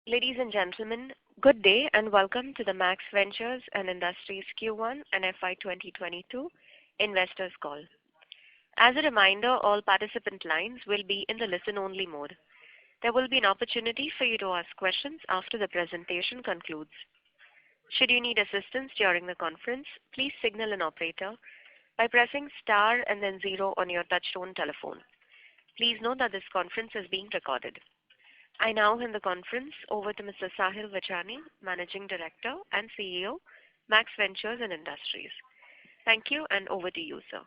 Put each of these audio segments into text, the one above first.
Ladies and gentlemen, good day and welcome to the Max Ventures and Industries Q1 and FY 2022 investors call. As a reminder, all participant lines will be in the listen-only mode. There will be an opportunity for you to ask questions after the presentation concludes. Should you need assistance during the conference, please signal an operator by pressing star and then 0 on your touchtone telephone. Please note that this conference is being recorded. I now hand the conference over to Mr. Sahil Vachani, Managing Director and CEO, Max Ventures and Industries. Thank you, and over to you, sir.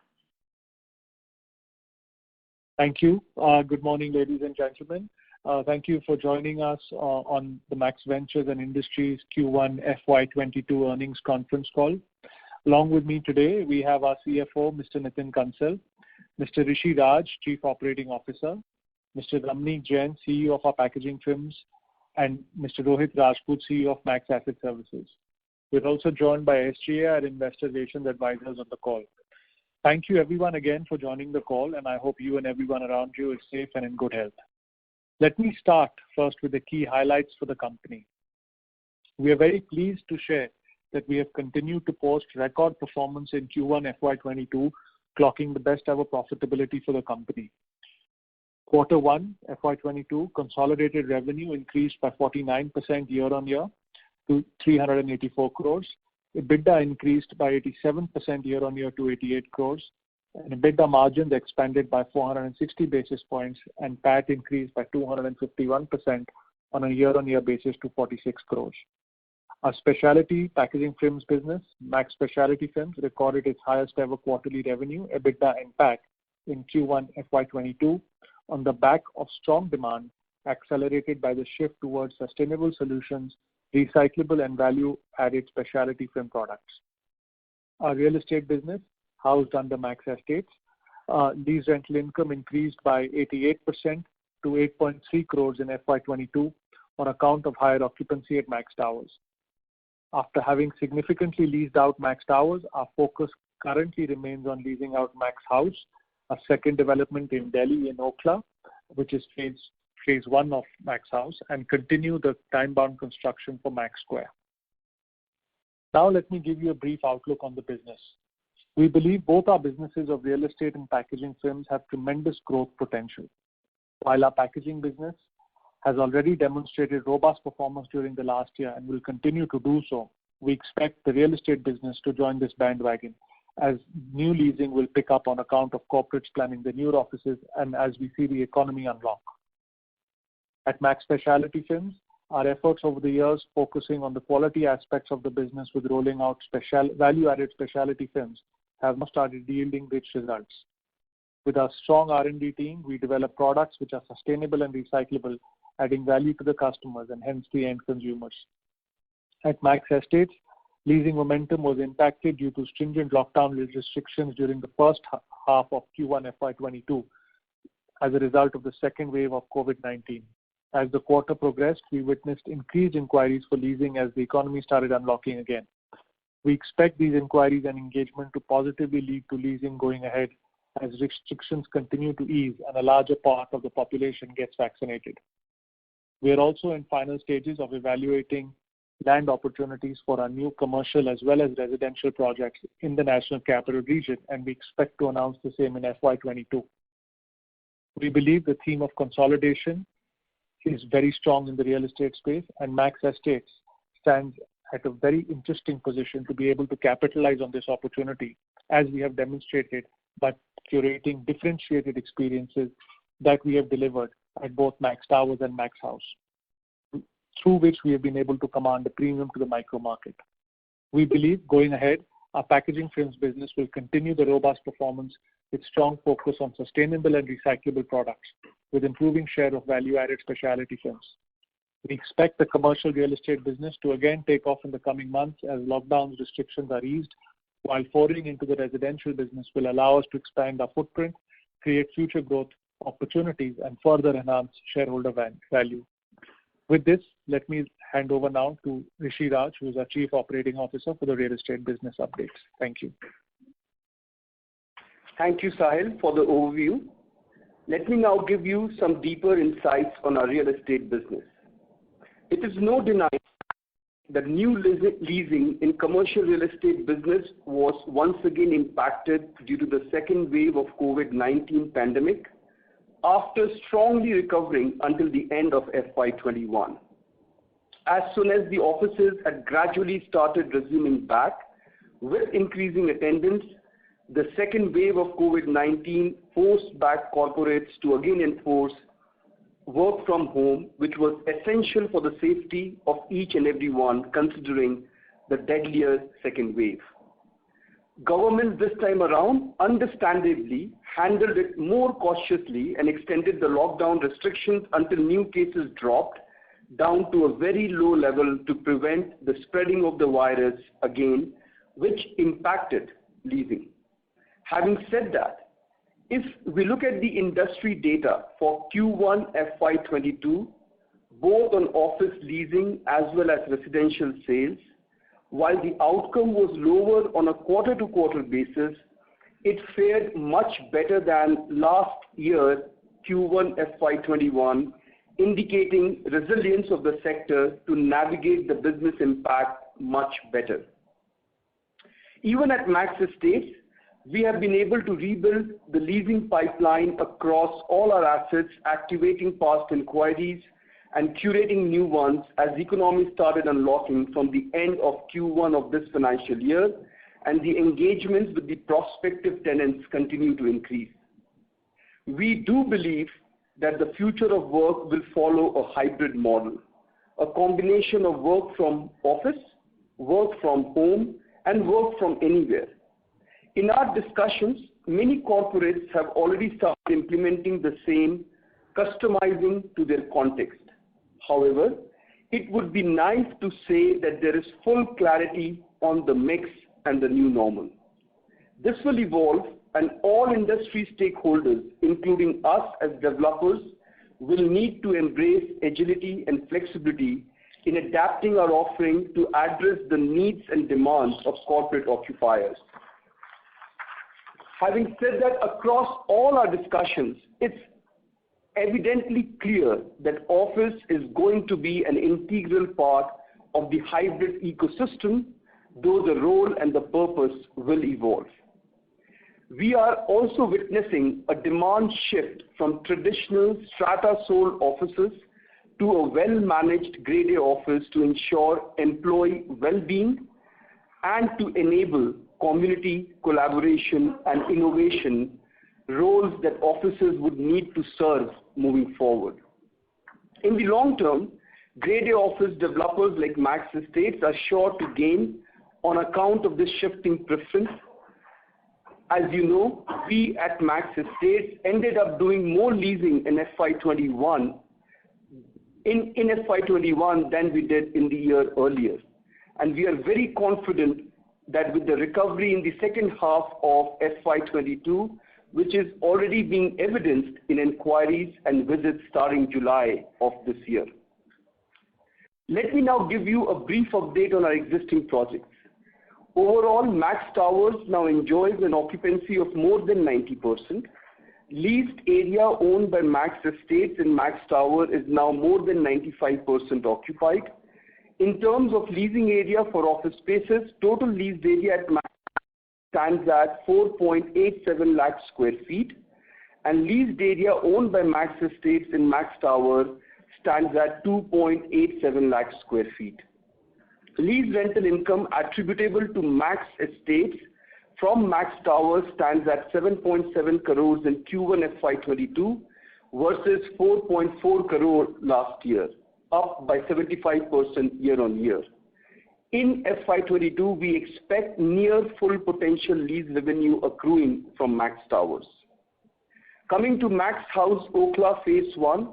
Thank you. Good morning, ladies and gentlemen. Thank you for joining us on the Max Ventures and Industries Q1 FY22 earnings conference call. Along with me today, we have our CFO, Mr. Nitin Kansal, Mr. Rishi Raj, Chief Operating Officer, Mr. Ramneek Jain, CEO of our Packaging Films, and Mr. Rohit Rajput, CEO of Max Asset Services. We're also joined by SGA, our Investor Relations Advisors, on the call. Thank you everyone again for joining the call, and I hope you and everyone around you is safe and in good health. Let me start first with the key highlights for the company. We are very pleased to share that we have continued to post record performance in Q1 FY22, clocking the best ever profitability for the company. Quarter 1 FY22 consolidated revenue increased by 49% year-on-year to 384 crores. EBITDA increased by 87% year-on-year to 88 crores. And EBITDA margins expanded by 460 basis points, and PAT increased by 251% on a year-on-year basis to 46 crores. Our specialty packaging films business, Max Specialty Films, recorded its highest ever quarterly revenue, EBITDA and PAT in Q1 FY22 on the back of strong demand accelerated by the shift towards sustainable solutions, recyclable and value-added specialty film products. Our real estate business, housed under Max Estates, lease rental income increased by 88% to 8.3 crores in FY22 on account of higher occupancy at Max Towers. After having significantly leased out Max Towers, our focus currently remains on leasing out Max House, a second development in Delhi in Okhla, which is phase 1 of Max House, and continue the time-bound construction for Max Square. Now let me give you a brief outlook on the business. We believe both our businesses of real estate and packaging films have tremendous growth potential. While our packaging business has already demonstrated robust performance during the last year and will continue to do so, we expect the real estate business to join this bandwagon as new leasing will pick up on account of corporates planning the new offices and as we see the economy unlock. At Max Specialty Films, our efforts over the years focusing on the quality aspects of the business with rolling out value-added specialty films have now started yielding rich results. With our strong R&D team, we develop products which are sustainable and recyclable, adding value to the customers and hence the end consumers. At Max Estates, leasing momentum was impacted due to stringent lockdown restrictions during the first half of Q1 FY22 as a result of the second wave of COVID-19. As the quarter progressed, we witnessed increased inquiries for leasing as the economy started unlocking again. We expect these inquiries and engagement to positively lead to leasing going ahead as restrictions continue to ease and a larger part of the population gets vaccinated. We are also in final stages of evaluating land opportunities for our new commercial as well as residential projects in the National Capital Region, and we expect to announce the same in FY22. We believe the theme of consolidation is very strong in the real estate space, and Max Estates stands at a very interesting position to be able to capitalize on this opportunity as we have demonstrated by curating differentiated experiences that we have delivered at both Max Towers and Max House, through which we have been able to command a premium to the micro market. We believe going ahead, our packaging films business will continue the robust performance with strong focus on sustainable and recyclable products with improving share of value-added specialty films. We expect the commercial real estate business to again take off in the coming months as lockdown restrictions are eased, while foraying into the residential business will allow us to expand our footprint, create future growth opportunities, and further enhance shareholder value. With this, let me hand over now to Rishi Raj, who is our Chief Operating Officer for the real estate business updates. Thank you. Thank you, Sahil, for the overview. Let me now give you some deeper insights on our real estate business. It is no denying that new leasing in commercial real estate business was once again impacted due to the second wave of COVID-19 pandemic after strongly recovering until the end of FY21. As soon as the offices had gradually started resuming back with increasing attendance, the second wave of COVID-19 forced back corporates to again enforce work from home, which was essential for the safety of each and every one, considering the deadlier second wave. Governments this time around understandably handled it more cautiously and extended the lockdown restrictions until new cases dropped down to a very low level to prevent the spreading of the virus again, which impacted leasing. Having said that, if we look at the industry data for Q1 FY22, both on office leasing as well as residential sales, while the outcome was lower on a quarter-to-quarter basis, it fared much better than last year Q1 FY21, indicating resilience of the sector to navigate the business impact much better. Even at Max Estates, we have been able to rebuild the leasing pipeline across all our assets, activating past inquiries and curating new ones as the economy started unlocking from the end of Q1 of this financial year, and the engagements with the prospective tenants continue to increase. We do believe that the future of work will follow a hybrid model, a combination of work from office, work from home, and work from anywhere. In our discussions, many corporates have already started implementing the same, customizing to their context. However, it would be nice to say that there is full clarity on the mix and the new normal. This will evolve, and all industry stakeholders, including us as developers, will need to embrace agility and flexibility in adapting our offering to address the needs and demands of corporate occupiers. Having said that, across all our discussions, it's evidently clear that office is going to be an integral part of the hybrid ecosystem, though the role and the purpose will evolve. We are also witnessing a demand shift from traditional strata-sold offices to a well-managed Grade A office to ensure employee well-being and to enable community collaboration and innovation, roles that offices would need to serve moving forward. In the long term, Grade A office developers like Max Estates are sure to gain on account of this shifting preference. As you know, we at Max Estates ended up doing more leasing in FY21 than we did in the year earlier. And we are very confident that with the recovery in the second half of FY22, which is already being evidenced in inquiries and visits starting July of this year. Let me now give you a brief update on our existing projects. Overall, Max Towers now enjoys an occupancy of more than 90%. Leased area owned by Max Estates in Max Tower is now more than 95% occupied. In terms of leasing area for office spaces, total leased area at Max stands at 4.87 lakh square feet, and leased area owned by Max Estates in Max Tower stands at 2.87 lakh square feet. Lease rental income attributable to Max Estates from Max Tower stands at 7.7 crores in Q1 FY22 versus 4.4 crore last year, up by 75% year on year. In FY22, we expect near full potential lease revenue accruing from Max Towers. Coming to Max House Okhla Phase 1,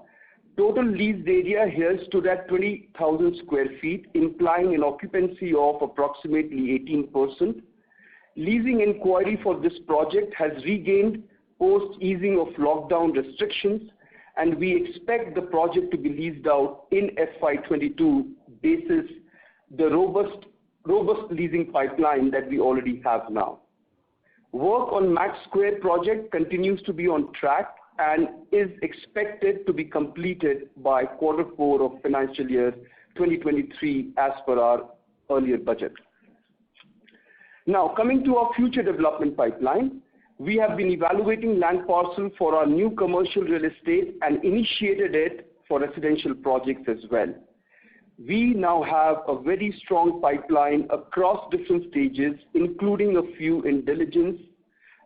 total leased area here stood at 20,000 square feet, implying an occupancy of approximately 18%. Leasing inquiry for this project has regained post-easing of lockdown restrictions, and we expect the project to be leased out in FY22 basis the robust leasing pipeline that we already have now. Work on Max Square project continues to be on track and is expected to be completed by Q4 of financial year 2023 as per our earlier budget. Now, coming to our future development pipeline, we have been evaluating land parcel for our new commercial real estate and initiated it for residential projects as well. We now have a very strong pipeline across different stages, including a few in diligence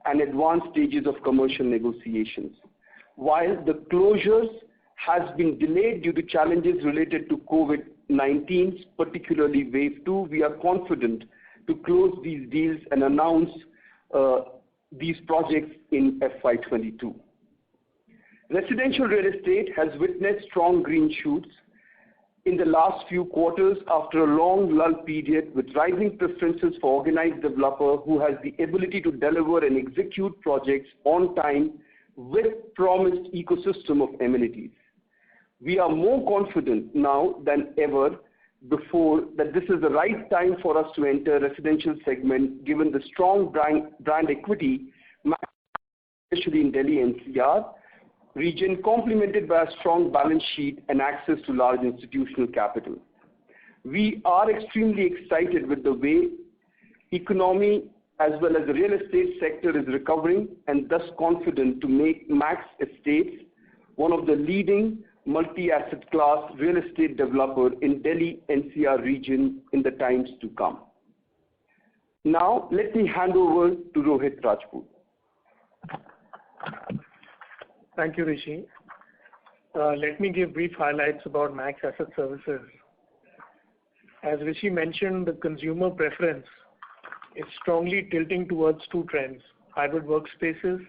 and advanced stages of commercial negotiations. While the closures has been delayed due to challenges related to COVID-19, particularly wave 2, we are confident to close these deals and announce these projects in FY22. Residential real estate has witnessed strong green shoots in the last few quarters after a long lull period, with rising preferences for organized developer who has the ability to deliver and execute projects on time with promised ecosystem of amenities. We are more confident now than ever before that this is the right time for us to enter residential segment given the strong brand equity, especially in Delhi NCR region, complemented by a strong balance sheet and access to large institutional capital. We are extremely excited with the way economy as well as the real estate sector is recovering, and thus confident to make Max Estates one of the leading multi-asset class real estate developer in Delhi NCR region in the times to come. Now, let me hand over to Rohit Rajput. Thank you, Rishi. Let me give brief highlights about Max Asset Services. As Rishi mentioned, the consumer preference is strongly tilting towards two trends: hybrid workspaces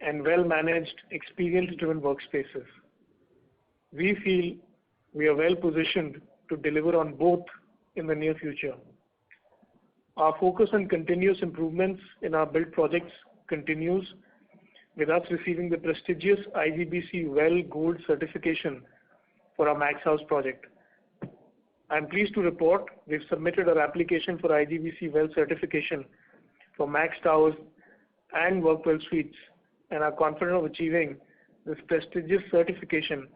and well-managed, experience-driven workspaces. We feel we are well positioned to deliver on both in the near future. Our focus on continuous improvements in our built projects continues, with us receiving the prestigious IGBC WELL Gold certification for our Max House project. I am pleased to report we've submitted our application for IGBC WELL certification for Max Towers and WorkWell Suites, and are confident of achieving this prestigious certification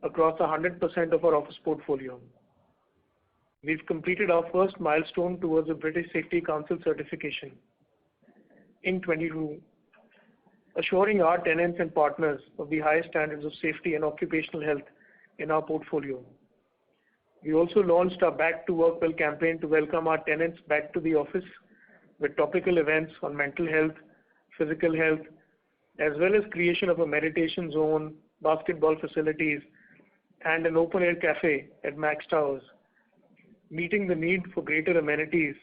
across 100% of our office portfolio. We've completed our first milestone towards the British Safety Council certification in 22, assuring our tenants and partners of the highest standards of safety and occupational health in our portfolio. We also launched our Back to WorkWell campaign to welcome our tenants back to the office with topical events on mental health, physical health, as well as creation of a meditation zone, basketball facilities, and an open-air cafe at Max Towers, meeting the need for greater amenities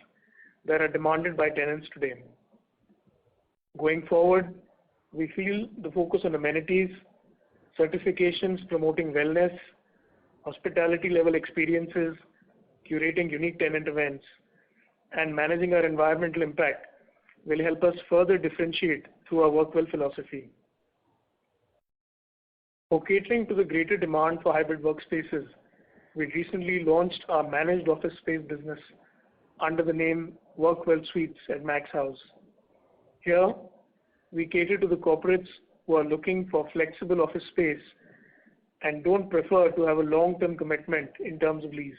that are demanded by tenants today. Going forward, we feel the focus on amenities, certifications promoting wellness, hospitality level experiences, curating unique tenant events, and managing our environmental impact will help us further differentiate through our WorkWell philosophy. For catering to the greater demand for hybrid workspaces, we recently launched our managed office space business under the name WorkWell Suites at Max House. Here, we cater to the corporates who are looking for flexible office space and don't prefer to have a long-term commitment in terms of lease.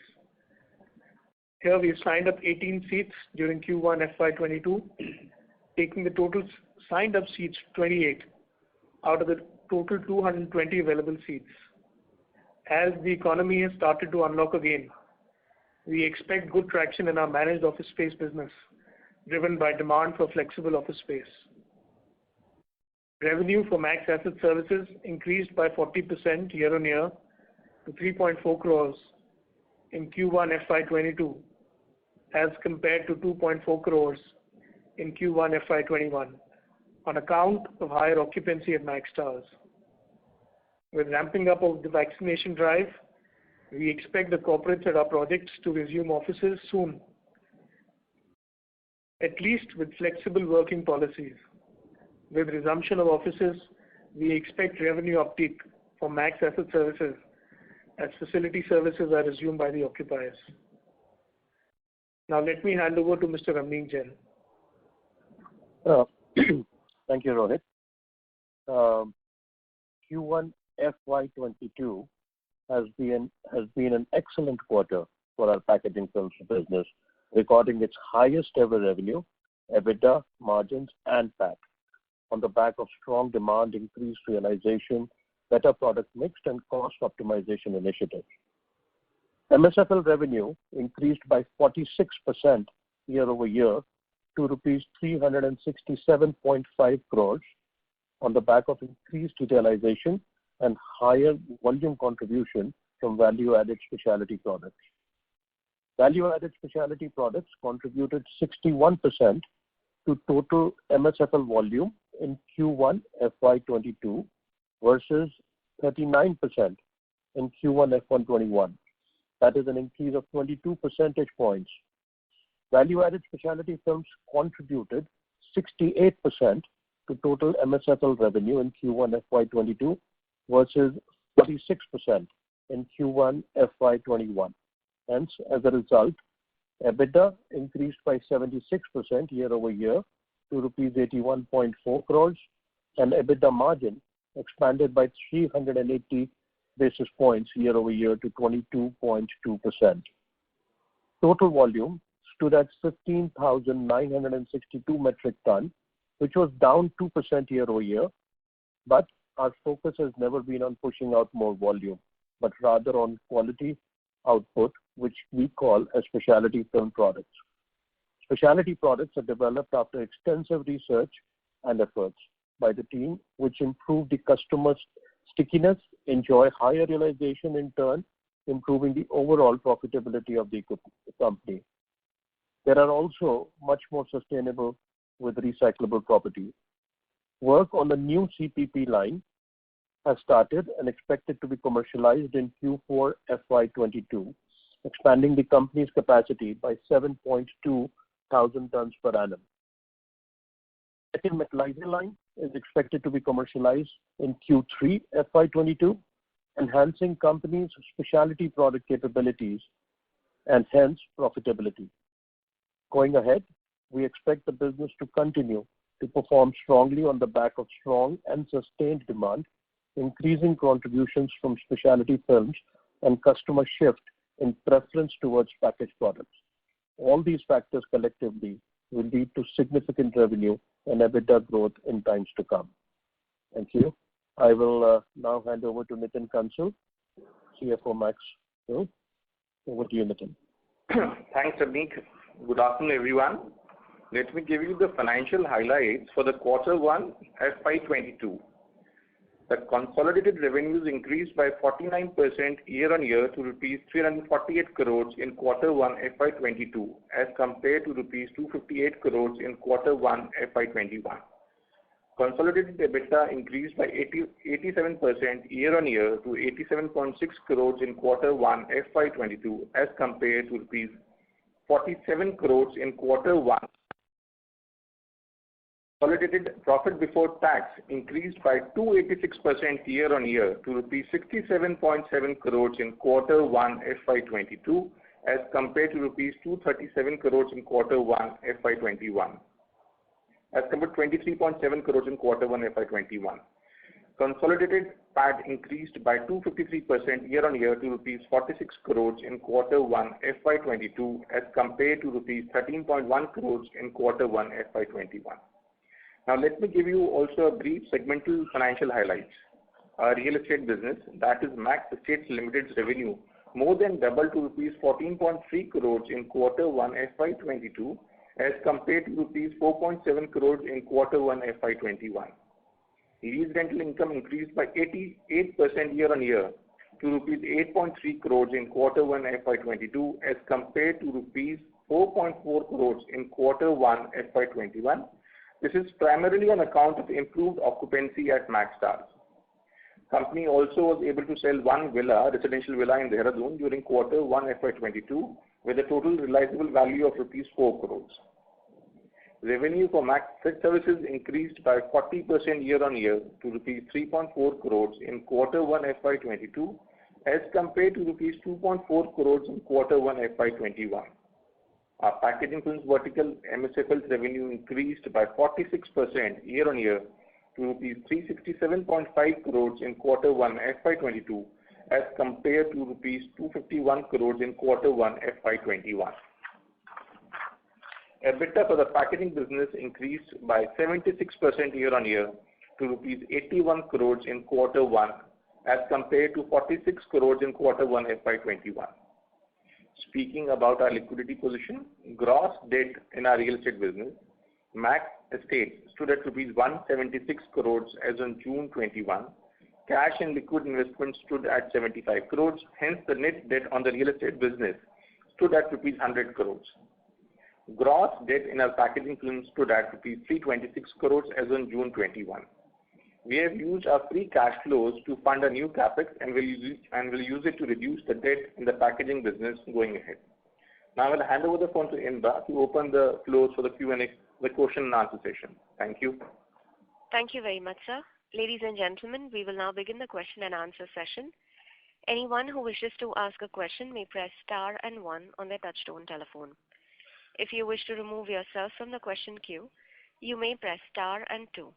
Here we have signed up 18 seats during Q1 FY22, taking the total signed up seats 28 out of the total 220 available seats. As the economy has started to unlock again, we expect good traction in our managed office space business, driven by demand for flexible office space. Revenue for Max Asset Services increased by 40% year-on-year to 3.4 crores in Q1 FY22 as compared to 2.4 crores in Q1 FY21 on account of higher occupancy at Max Towers. With ramping up of the vaccination drive, we expect the corporates at our projects to resume offices soon, at least with flexible working policies. With resumption of offices, we expect revenue uptick for Max Asset Services as facility services are resumed by the occupiers. Now let me hand over to Mr. Ramneek Jain. Thank you, Rohit. Q1 FY22 has been an excellent quarter for our packaging films business, recording its highest ever revenue, EBITDA, margins, and PAT on the back of strong demand, increased realization, better product mix, and cost optimization initiatives. MSFL revenue increased by 46% year-over-year to rupees 367.5 crores on the back of increased utilization and higher volume contribution from value-added specialty products. Value-added specialty products contributed 61% to total MSFL volume in Q1 FY22 versus 39% in Q1 FY21. That is an increase of 22 percentage points. Value-added specialty films contributed 68% to total MSFL revenue in Q1 FY22 versus 46% in Q1 FY21. Hence, as a result, EBITDA increased by 76% year-over-year to rupees 81.4 crores, and EBITDA margin expanded by 380 basis points year-over-year to 22.2%. Total volume stood at 15,962 metric ton, which was down 2% year-over-year, but our focus has never been on pushing out more volume, but rather on quality output, which we call as specialty film products. Specialty products are developed after extensive research and efforts by the team, which improve the customer's stickiness, enjoy higher realization, in turn improving the overall profitability of the company. There are also much more sustainable with recyclable properties. Work on the new CPP line has started and expected to be commercialized in Q4 FY22, expanding the company's capacity by 7.2 thousand tons per annum. Second metallizing line is expected to be commercialized in Q3 FY22, enhancing company's specialty product capabilities and hence profitability. Going ahead, we expect the business to continue to perform strongly on the back of strong and sustained demand, increasing contributions from specialty films, and customer shift in preference towards packaged products. All these factors collectively will lead to significant revenue and EBITDA growth in times to come. Thank you. I will now hand over to Nitin Kansal, CFO Max. Over to you, Nitin. Thanks, Abneek. Good afternoon, everyone. Let me give you the financial highlights for the quarter 1 FY22. The consolidated revenues increased by 49% year-on-year to rupees 348 crores in quarter 1 FY22 as compared to rupees 258 crores in quarter 1 FY21. Consolidated EBITDA increased by 87% year-on-year to 87.6 crores in quarter 1 FY22 as compared to rupees 47 crores in quarter 1. Consolidated profit before tax increased by 286% year-on-year to rupees 67.7 crores in quarter 1 FY22 as compared to rupees 237 crores in quarter 1 FY21, as compared to 23.7 crores in quarter 1 FY21. Consolidated PAT increased by 253% year-on-year to rupees 46 crores in quarter 1 FY22 as compared to rupees 13.1 crores in quarter 1 FY21. Now let me give you also a brief segmental financial highlights. Our real estate business, that is Max Estates Limited's revenue, more than doubled to rupees 14.3 crores in quarter 1 FY22 as compared to rupees 4.7 crores in quarter 1 FY21. Lease rental income increased by 88% year-on-year to rupees 8.3 crores in quarter 1 FY22 as compared to rupees 4.4 crores in quarter 1 FY21. This is primarily on account of improved occupancy at Max Stars. Company also was able to sell one residential villa in Dehradun during quarter 1 FY22 with a total realizable value of rupees 4 crores. Revenue for Max Fit Services increased by 40% year-on-year to rupees 3.4 crores in quarter 1 FY22 as compared to rupees 2.4 crores in quarter 1 FY21. Our packaging films vertical MSFL's revenue increased by 46% year-on-year to rupees 367.5 crores in quarter 1 FY22 as compared to rupees 251 crores in Q1 FY21. EBITDA for the packaging business increased by 76% year-on-year to rupees 81 crores in Q1 as compared to 46 crores in Q1 FY21. Speaking about our liquidity position, gross debt in our real estate business, Max Estates, stood at rupees 176 crores as on June 21. Cash and liquid investments stood at 75 crores. Hence, the net debt on the real estate business stood at rupees 100 crores. Gross debt in our packaging film stood at rupees 326 crores as on June 21. We have used our free cash flows to fund a new capex and will use it to reduce the debt in the packaging business going ahead. Now I will hand over the phone to Inba to open the floors for the Q&A, the question and answer session. Thank you. Thank you very much, sir. Ladies and gentlemen, we will now begin the question and answer session. Anyone who wishes to ask a question may press star and 1 on their touchtone telephone. If you wish to remove yourself from the question queue, you may press star and 2.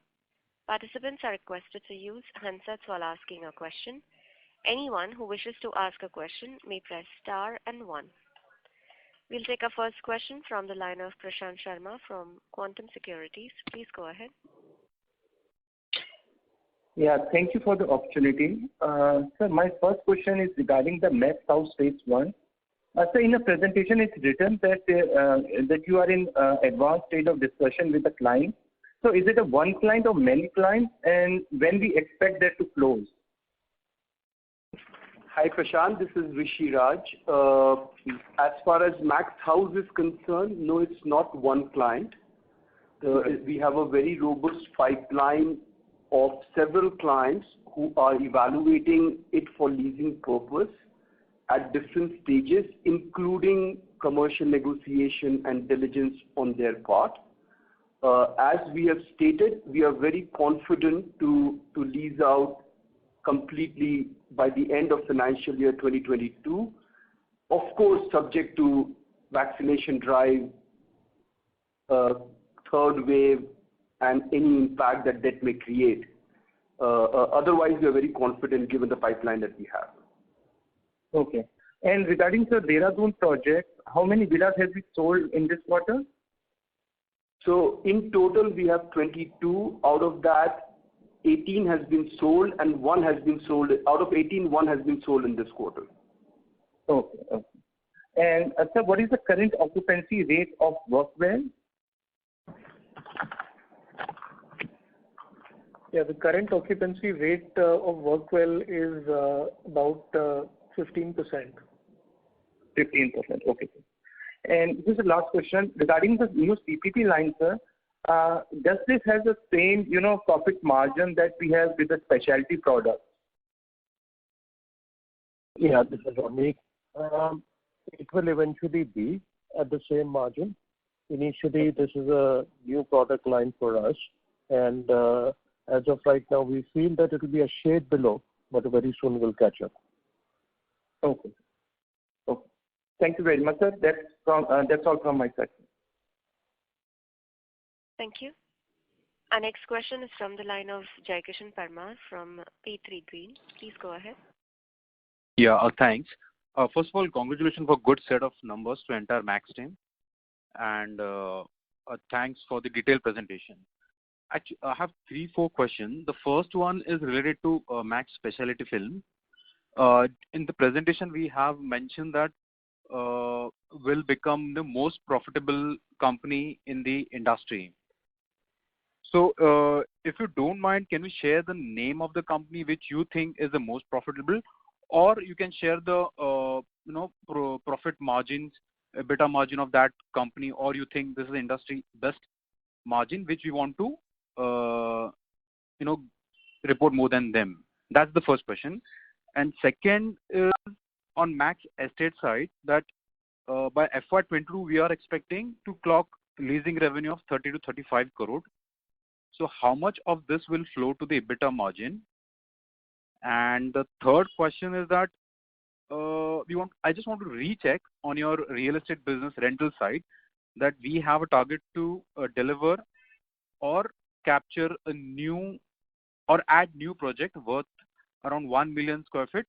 Participants are requested to use handsets while asking a question. Anyone who wishes to ask a question may press star and 1. We'll take our first question from the line of Prashant Sharma from Quantum Securities. Please go ahead. Yeah, thank you for the opportunity. Sir, my first question is regarding the Max House Phase 1. Sir, in the presentation, it's written that you are in advanced stage of discussion with the client. So is it a one client or many clients, and when we expect that to close? Hi Prashant, this is Rishi Raj. As far as Max House is concerned, no, it's not one client. We have a very robust pipeline of several clients who are evaluating it for leasing purpose at different stages, including commercial negotiation and diligence on their part. As we have stated, we are very confident to lease out completely by the end of financial year 2022. Of course, subject to vaccination drive, third wave, and any impact that may create. Otherwise, we are very confident given the pipeline that we have. Okay. And regarding the Dehradun project, how many villas have been sold in this quarter? So in total, we have 22. Out of that, 18 has been sold and 1 has been sold. Out of 18, 1 has been sold in this quarter. Okay. Okay. And sir, what is the current occupancy rate of Workwell? Yeah, the current occupancy rate of Workwell is about 15%. 15%. Okay. And this is the last question regarding the new CPP line, sir. Does this have the same, profit margin that we have with the specialty products? Yeah, this is Ramik. It will eventually be at the same margin. Initially, this is a new product line for us, and as of right now, we feel that it will be a shade below, but very soon we'll catch up. Okay. Okay. Thank you very much, sir. That's all from my side. Thank you. Our next question is from the line of Jaikishan Parmar from P3 Green. Please go ahead. Yeah, thanks. First of all, congratulations for good set of numbers to entire Max team, and thanks for the detailed presentation. Actually, I have 3-4 questions. The first one is related to Max Specialty Film. In the presentation, we have mentioned that will become the most profitable company in the industry. So, if you don't mind, can you share the name of the company which you think is the most profitable, or you can share the profit margins, EBITDA margin of that company, or you think this is the industry best margin which we want to report more than them? That's the first question. And second is on Max Estate side, that by FY22 we are expecting to clock leasing revenue of 30 to 35 crore. So how much of this will flow to the EBITDA margin? And the third question is that I just want to recheck on your real estate business rental side that we have a target to deliver or capture a new or add new project worth around 1 million square feet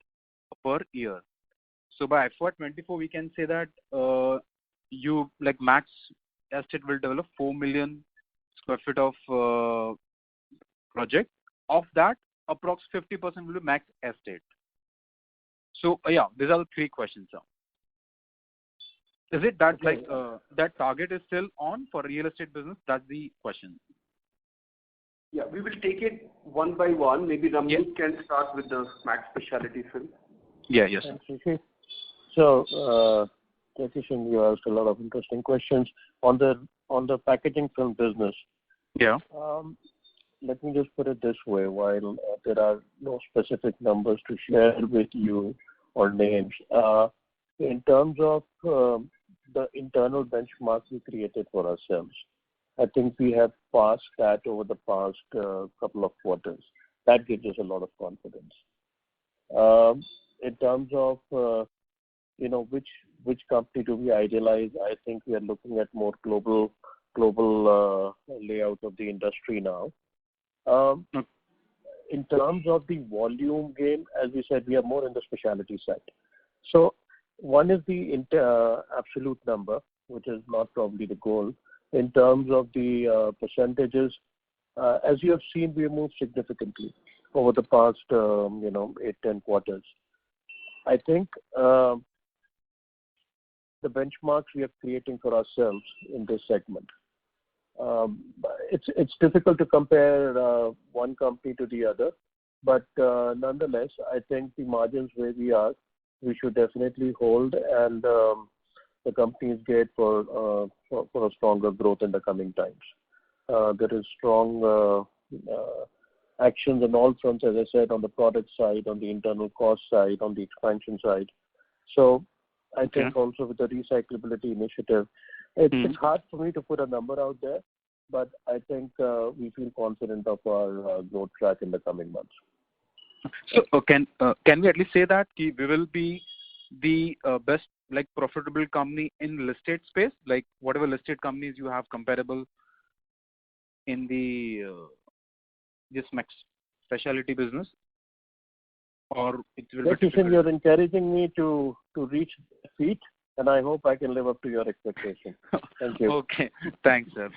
per year. So by FY24, we can say that you like Max Estate will develop 4 million square feet of project. Of that, approx 50% will be Max Estate. So yeah, these are the three questions, sir. Is it that that target is still on for real estate business? That's the question. Yeah, we will take it one by one. Maybe Ramneet can start with the Max Specialty Film. Yeah, yes. So, Kishan, you asked a lot of interesting questions on the packaging film business. Yeah. Let me just put it this way: while there are no specific numbers to share with you or names, in terms of the internal benchmarks we created for ourselves, I think we have passed that over the past couple of quarters. That gives us a lot of confidence. In terms of which company do we idealize, I think we are looking at more global layout of the industry now. In terms of the volume game, as we said, we are more in the specialty side. So one is the absolute number, which is not probably the goal. In terms of the percentages, as you have seen, we have moved significantly over the past 8-10 quarters. I think the benchmarks we are creating for ourselves in this segment. It's difficult to compare one company to the other, but nonetheless, I think the margins where we are, we should definitely hold, and the company is geared for a stronger growth in the coming times. There is strong actions on all fronts, as I said, on the product side, on the internal cost side, on the expansion side. So I think also with the recyclability initiative, it's hard for me to put a number out there, but I think we feel confident of our growth track in the coming months. So can we at least say that we will be the best profitable company in listed space, like whatever listed companies you have comparable in the this Max Specialty business, or it will be difficult? You're encouraging me to reach the feet, and I hope I can live up to your expectation. Thank you. Okay, thanks, sir.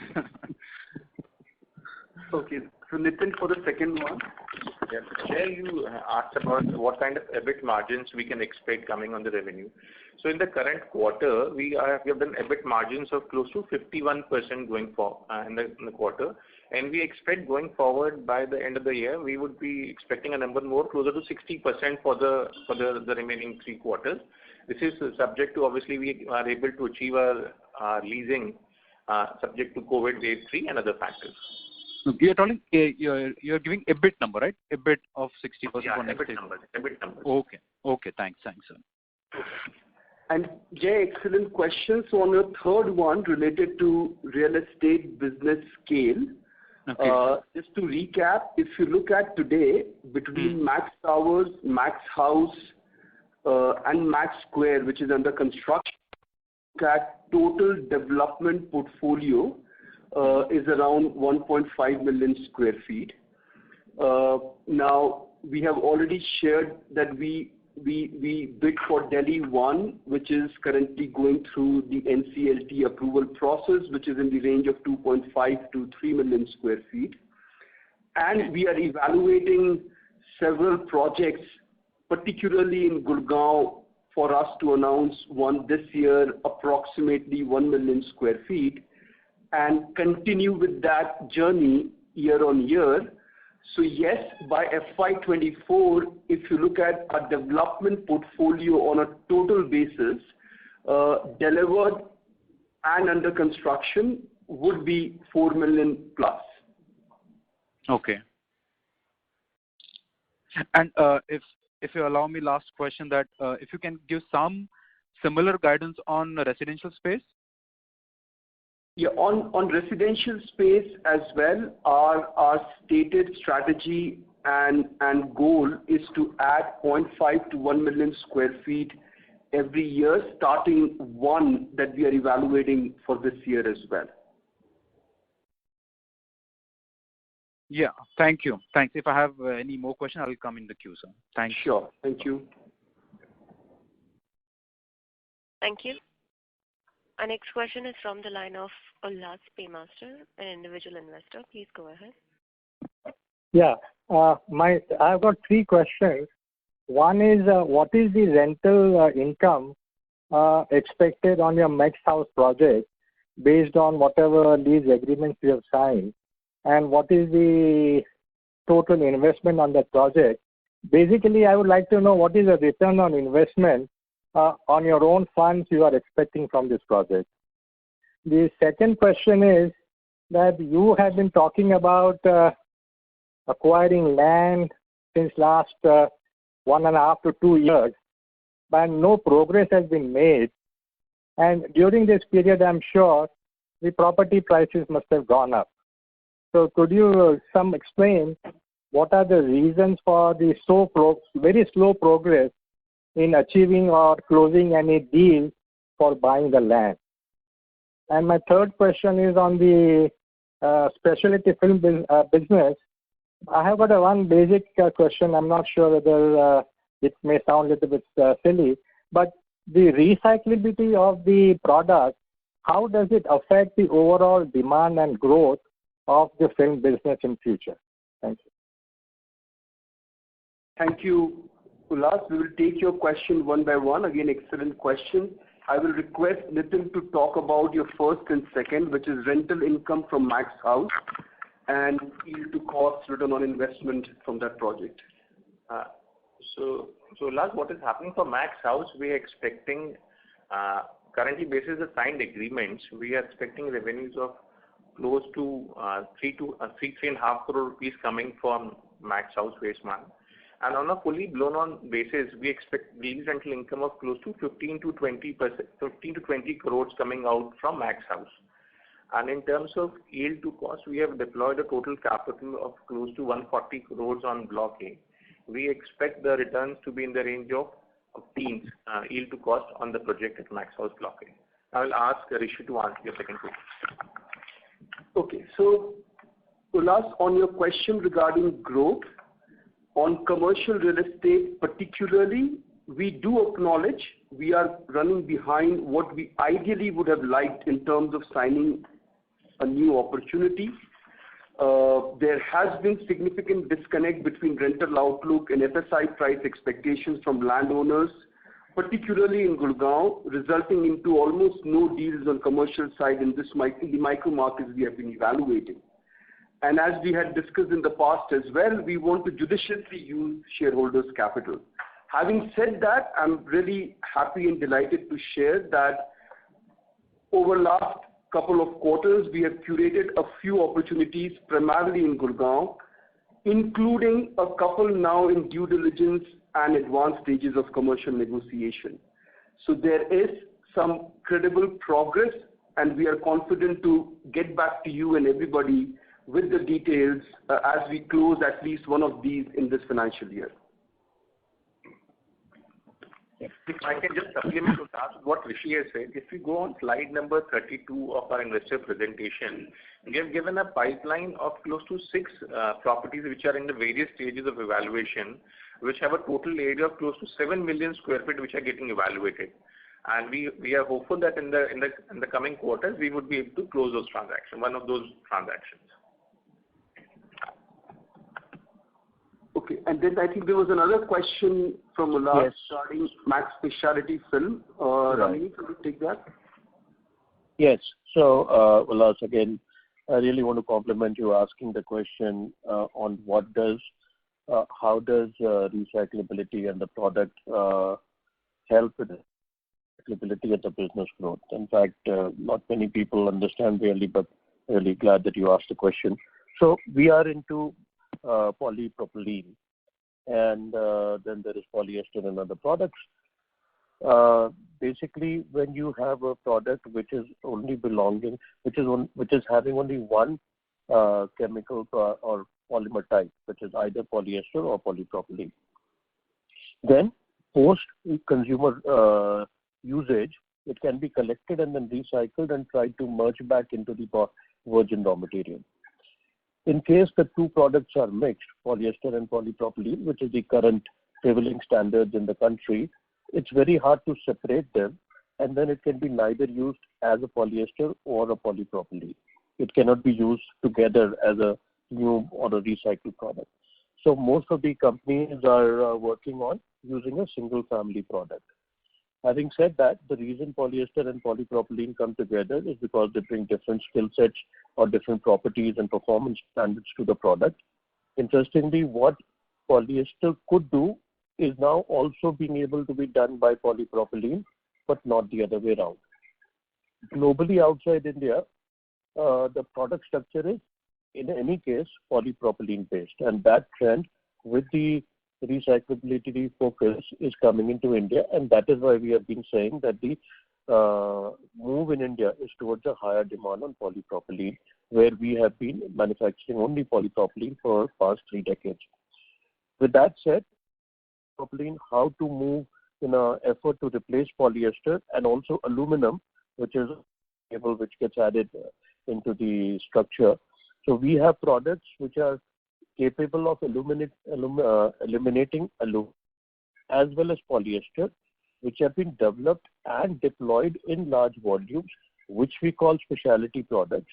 Okay, so Nitin for the second one. Yes, Jay, you asked about what kind of EBIT margins we can expect coming on the revenue. So in the current quarter, we have done EBIT margins of close to 51% going for in the quarter, and we expect going forward by the end of the year, we would be expecting a number more closer to 60% for the remaining 3 quarters. This is subject to, obviously, we are able to achieve our leasing subject to COVID wave 3 and other factors. You're you're giving EBIT number, right? EBIT of 60% for next year. EBIT number. Okay. Thanks, sir. And Jay, excellent questions. So on your third one related to real estate business scale, just to recap, if you look at today between Max Towers, Max House, and Max Square, which is under construction, at total development portfolio is around 1.5 million square feet. Now, we have already shared that we bid for Delhi 1, which is currently going through the NCLT approval process, which is in the range of 2.5 to 3 million square feet. And we are evaluating several projects, particularly in Gurgaon, for us to announce one this year, approximately 1 million square feet, and continue with that journey year on year. So yes, by FY24, if you look at a development portfolio on a total basis, delivered and under construction would be 4 million plus. Okay. And if you allow me, last question, that if you can give some similar guidance on residential space. Yeah, on residential space as well, our stated strategy and goal is to add 0.5 to 1 million square feet every year, starting one that we are evaluating for this year as well. Yeah, thank you. Thanks. If I have any more questions, I will come in the queue, sir. Thanks. Sure. Thank you. Thank you. Our next question is from the line of Ullas Paymaster, an individual investor. Please go ahead. Yeah. I've got three questions. One is, what is the rental income expected on your Max House project based on whatever lease agreements you have signed? And what is the total investment on that project? Basically, I would like to know what is the return on investment on your own funds you are expecting from this project. The second question is that you have been talking about acquiring land since last 1.5 to 2 years, but no progress has been made. And during this period, I'm sure the property prices must have gone up. So could you explain what are the reasons for the very slow progress in achieving or closing any deal for buying the land? And my third question is on the specialty film business. I have got one basic question. I'm not sure whether it may sound a little bit silly, but the recyclability of the product, how does it affect the overall demand and growth of the film business in future? Thank you. Thank you, Ullas. We will take your question one by one. Again, excellent question. I will request Nitin to talk about your first and second, which is rental income from Max House and yield to cost return on investment from that project. So Ullas, what is happening for Max House, we are expecting, currently basis the signed agreements, we are expecting revenues of close to 3.5 crore rupees coming from Max House Phase 1. And on a fully blown on basis, we expect lease rental income of close to 15 to 20 crores coming out from Max House. And in terms of yield to cost, we have deployed a total capital of close to 140 crores on Block A. We expect the returns to be in the range of teens yield to cost on the project at Max House Block A. I will ask Rishi to answer your second question. Okay, so Ullas, on your question regarding growth, on commercial real estate particularly, we do acknowledge we are running behind what we ideally would have liked in terms of signing a new opportunity. There has been significant disconnect between rental outlook and FSI price expectations from landowners, particularly in Gurgaon, resulting into almost no deals on commercial side in the micro markets we have been evaluating. And as we had discussed in the past as well, we want to judiciously use shareholders' capital. Having said that, I'm really happy and delighted to share that over last couple of quarters, we have curated a few opportunities, primarily in Gurgaon, including a couple now in due diligence and advanced stages of commercial negotiation. So there is some credible progress, and we are confident to get back to you and everybody with the details as we close at least one of these in this financial year. If I can just supplement to that, what Rishi has said, if you go on slide number 32 of our investor presentation, we have given a pipeline of close to 6 properties which are in the various stages of evaluation, which have a total area of close to 7 million square feet which are getting evaluated. And we are hopeful that in the coming quarters we would be able to close those transactions, one of those transactions. Okay, and then I think there was another question from Ullas regarding Max Specialty Film. Ramani, can you take that? Yes. So, Ullas, again, I really want to compliment you asking the question on how does recyclability and the product help with the recyclability of the business growth. In fact, not many people understand really, but really glad that you asked the question. So we are into polypropylene, and then there is polyester and other products. Basically, when you have a product which is having only one chemical or polymer type, which is either polyester or polypropylene, then post consumer usage, it can be collected and then recycled and tried to merge back into the virgin raw material. In case the two products are mixed, polyester and polypropylene, which is the current prevailing standards in the country, it's very hard to separate them and then it can be neither used as a polyester or a polypropylene. It cannot be used together as a new or a recycled product. So most of the companies are working on using a single family product. Having said that, the reason polyester and polypropylene come together is because they bring different skill sets or different properties and performance standards to the product. Interestingly, what polyester could do is now also being able to be done by polypropylene, but not the other way around. Globally outside India, the product structure is, in any case, polypropylene based, and that trend with the recyclability focus is coming into India, and that is why we have been saying that the move in India is towards a higher demand on polypropylene, where we have been manufacturing only polypropylene for the past 3 decades. With that said, propylene, how to move in an effort to replace polyester, and also aluminum, which is a cable which gets added into the structure. So we have products which are capable of eliminating aluminum as well as polyester, which have been developed and deployed in large volumes, which we call specialty products,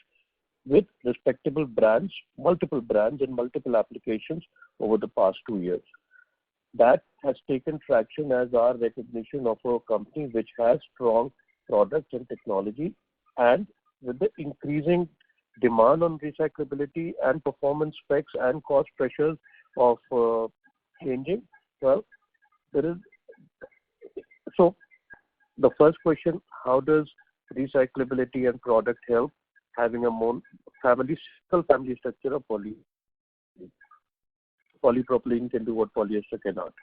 with respectable brands, multiple brands and multiple applications over the past 2 years. That has taken traction as our recognition of a company which has strong products and technology, and with the increasing demand on recyclability and performance specs and cost pressures of changing. Well, so the first question, how does recyclability and product help having a more single family structure of polypropylene can do what polyester cannot.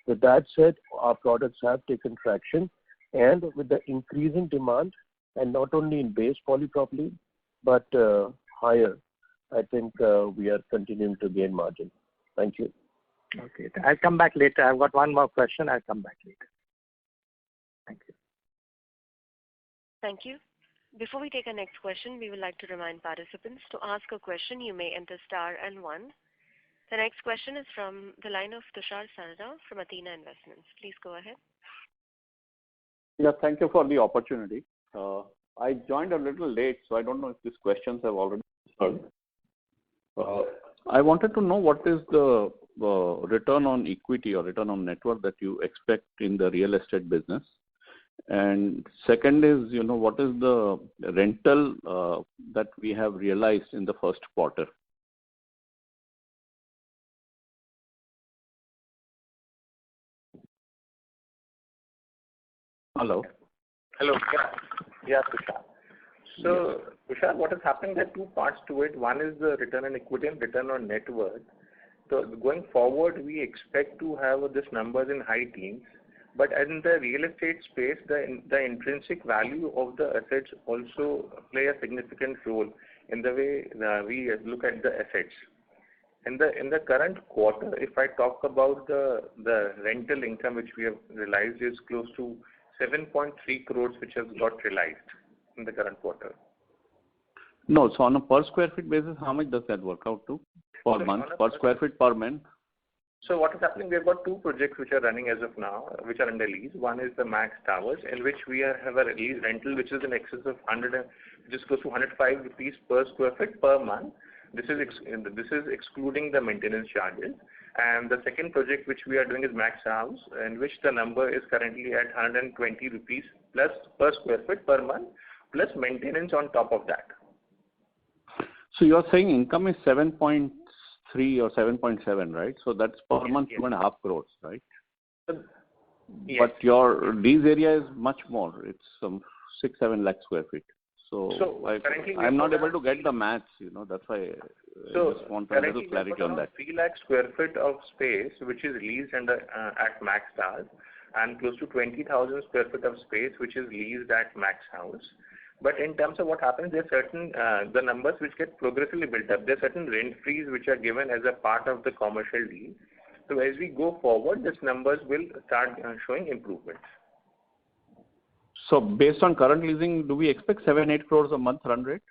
With that said, our products have taken traction, and with the increasing demand, and not only in base polypropylene, but higher, I think we are continuing to gain margin. Thank you. Okay, I'll come back later. I've got one more question. I'll come back later. Thank you. Thank you. Before we take our next question, we would like to remind participants to ask a question. You may enter star and 1. The next question is from the line of Tushar Sarda from Athena Investments. Please go ahead. Yeah, thank you for the opportunity. I joined a little late, so I don't know if these questions have already heard. I wanted to know what is the return on equity or return on net worth that you expect in the real estate business. And second is, what is the rental that we have realized in the first quarter? Hello. Hello. Yeah, Tushar. So, Tushar, what is happening, there are 2 parts to it. One is the return on equity and return on net worth. So, going forward, we expect to have this numbers in high teens. But in the real estate space, the intrinsic value of the assets also play a significant role in the way we look at the assets. In the current quarter, if I talk about the rental income which we have realized is close to 7.3 crores, which has got realized in the current quarter. No, so on a per square feet basis, how much does that work out to per month, per square feet per month? So what is happening, we've got 2 projects which are running as of now, which are under lease. One is the Max Towers, in which we have a lease rental which is in excess of just close to 105 rupees per square feet per month. This is excluding the maintenance charges. And the second project which we are doing is Max House, in which the number is currently at 120 rupees plus per square feet per month, plus maintenance on top of that. So you are saying income is 7.3 or 7.7, right? So that's per month 2.5 crores, right? Yes. But your lease area is much more. It's some 6-7 lakh square feet. So I'm not able to get the maths, that's why I just want a little clarity on that. 3 lakh square feet of space which is leased at Max Towers, and close to 20,000 square feet of space which is leased at Max House. But in terms of what happens, there are certain the numbers which get progressively built up. There are certain rent frees which are given as a part of the commercial deal. So as we go forward, these numbers will start showing improvements. So based on current leasing, do we expect 7-8 crores a month run rate?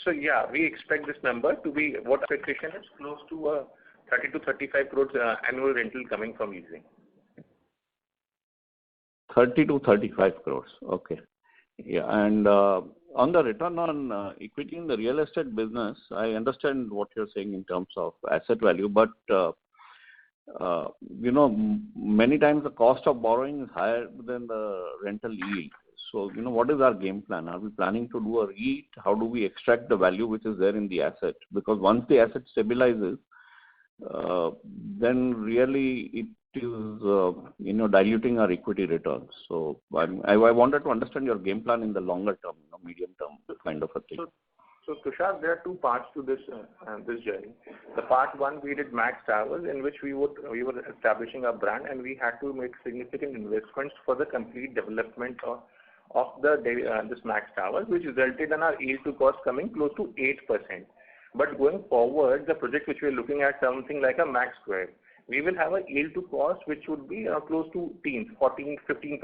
So yeah, we expect this number to be, what expectation is close to 30 to 35 crores annual rental coming from leasing. 30 to 35 crores. Okay. Yeah. And on the return on equity in the real estate business, I understand what you're saying in terms of asset value, but many times the cost of borrowing is higher than the rental yield. So, what is our game plan? Are we planning to do a REIT? How do we extract the value which is there in the asset? Because once the asset stabilizes, then really it is, diluting our equity returns. So I wanted to understand your game plan in the longer term, medium term kind of a thing. So Tushar, there are two parts to this journey. The part one, we did Max Towers, in which we were establishing our brand, and we had to make significant investments for the complete development of this Max Towers, which resulted in our yield to cost coming close to 8%. But going forward, the project which we are looking at, something like a Max Square, we will have a yield to cost which would be close to teens, 14, 15%.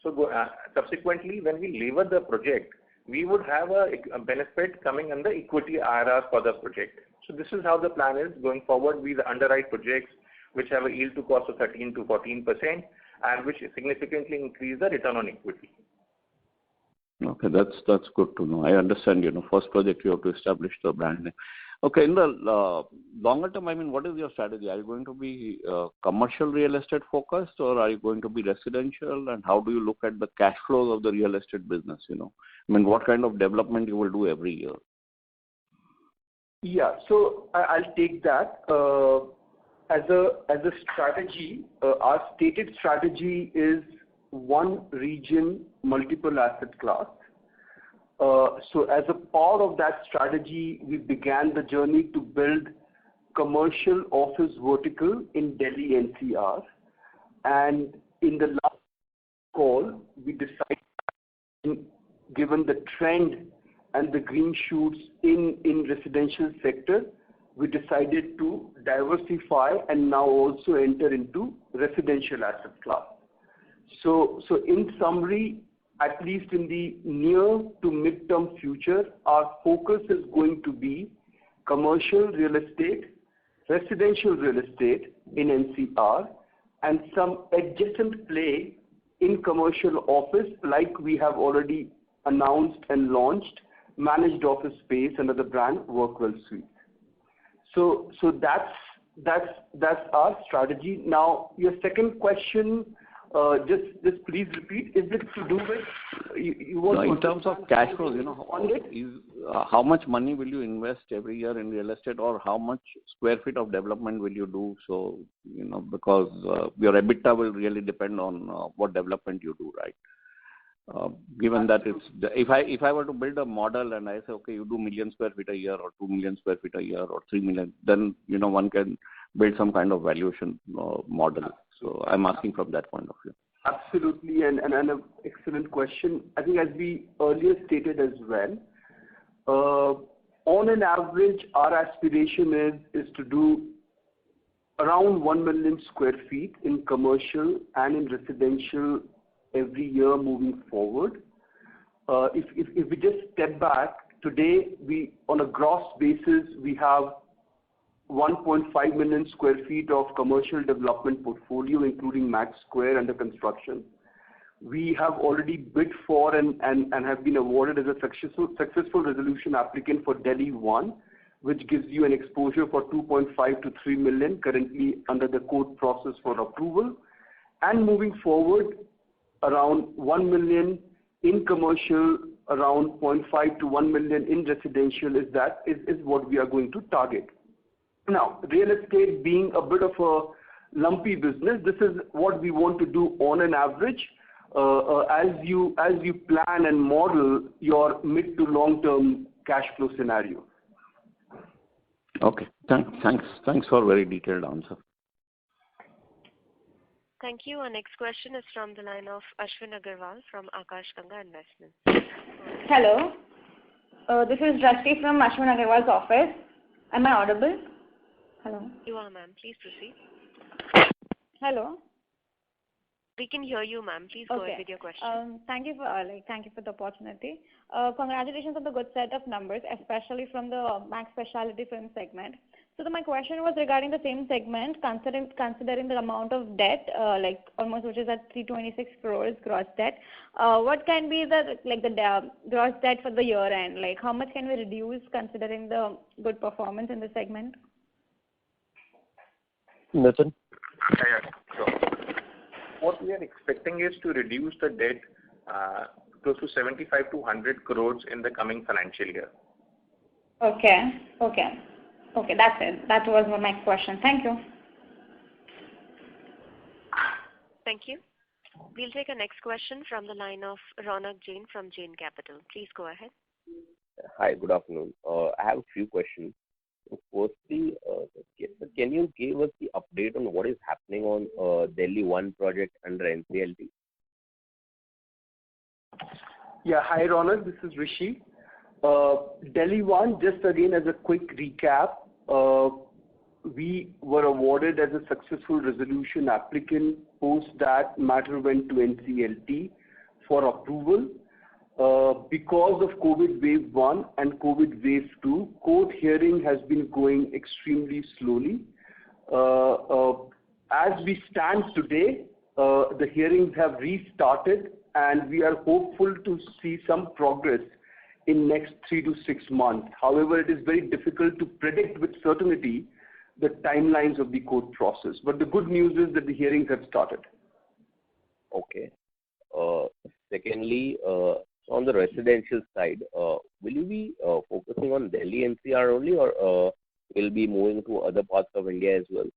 So subsequently, when we lever the project, we would have a benefit coming in the equity IRR for the project. So this is how the plan is going forward. We underwrite projects which have a yield to cost of 13 to 14% and which significantly increase the return on equity. Okay, that's good to know. I understand, first project you have to establish the brand name. Okay, in the longer term, what is your strategy? Are you going to be commercial real estate focused, or are you going to be residential? And how do you look at the cash flows of the real estate business? What kind of development you will do every year? Yeah, so I'll take that. As a strategy, our stated strategy is one region, multiple asset class. So as a part of that strategy, we began the journey to build commercial office vertical in Delhi NCR. And in the last call, we decided, given the trend and the green shoots in residential sector, we decided to diversify and now also enter into residential asset class. So in summary, at least in the near to mid-term future, our focus is going to be commercial real estate, residential real estate in NCR, and some adjacent play in commercial office, like we have already announced and launched managed office space under the brand Workwell Suite. So that's our strategy. Now, your second question, just please repeat. Is it to do with you want in terms of cash flows? How much money will you invest every year in real estate, or how much square feet of development will you do? So because your EBITDA will really depend on what development you do, right? Given that if I were to build a model and I say, okay, you do 1 million square feet a year or 2 million square feet a year or 3 million, then one can build some kind of valuation model. So I'm asking from that point of view. Absolutely, and an excellent question. I think as we earlier stated as well, on an average, our aspiration is to do around 1 million square feet in commercial and in residential every year moving forward. If we just step back, today we, on a gross basis, we have 1.5 million square feet of commercial development portfolio, including Max Square under construction. We have already bid for and have been awarded as a successful resolution applicant for Delhi 1, which gives you an exposure for 2.5 to 3 million, currently under the court process for approval. And moving forward, around 1 million in commercial, around 0.5 to 1 million in residential is what we are going to target. Now, real estate being a bit of a lumpy business, this is what we want to do on an average as you plan and model your mid to long-term cash flow scenario. Okay, thanks for a very detailed answer. Thank you. Our next question is from the line of Ashwin Agarwal from Akash Ganga Investments. Hello. This is Drashti from Ashwin Agarwal's office. Am I audible? Hello. You are, ma'am. Please proceed. Hello. We can hear you, ma'am. Please go ahead with your question. Thank you for the opportunity. Congratulations on the good set of numbers, especially from the Max Specialty Film segment. So my question was regarding the same segment, considering the amount of debt, like almost which is at 326 crores gross debt. What can be the gross debt for the year end? Like how much can we reduce considering the good performance in the segment? Nitin? Yeah, sure. What we are expecting is to reduce the debt close to 75 to 100 crores in the coming financial year. Okay, that's it. That was my question. Thank you. Thank you. We'll take a next question from the line of Ronak Jain from Jain Capital. Please go ahead. Hi, good afternoon. I have a few questions. Firstly, can you give us the update on what is happening on Delhi 1 project under NCLT? Yeah, hi Ronak, this is Rishi. Delhi 1, just again as a quick recap, we were awarded as a successful resolution applicant. Post that matter went to NCLT for approval. Because of COVID wave 1 and COVID wave 2, court hearing has been going extremely slowly. As we stand today, the hearings have restarted and we are hopeful to see some progress in next 3 to 6 months. However, it is very difficult to predict with certainty the timelines of the court process. But the good news is that the hearings have started. Okay. Secondly, on the residential side, will you be focusing on Delhi NCR only or will be moving to other parts of India as well?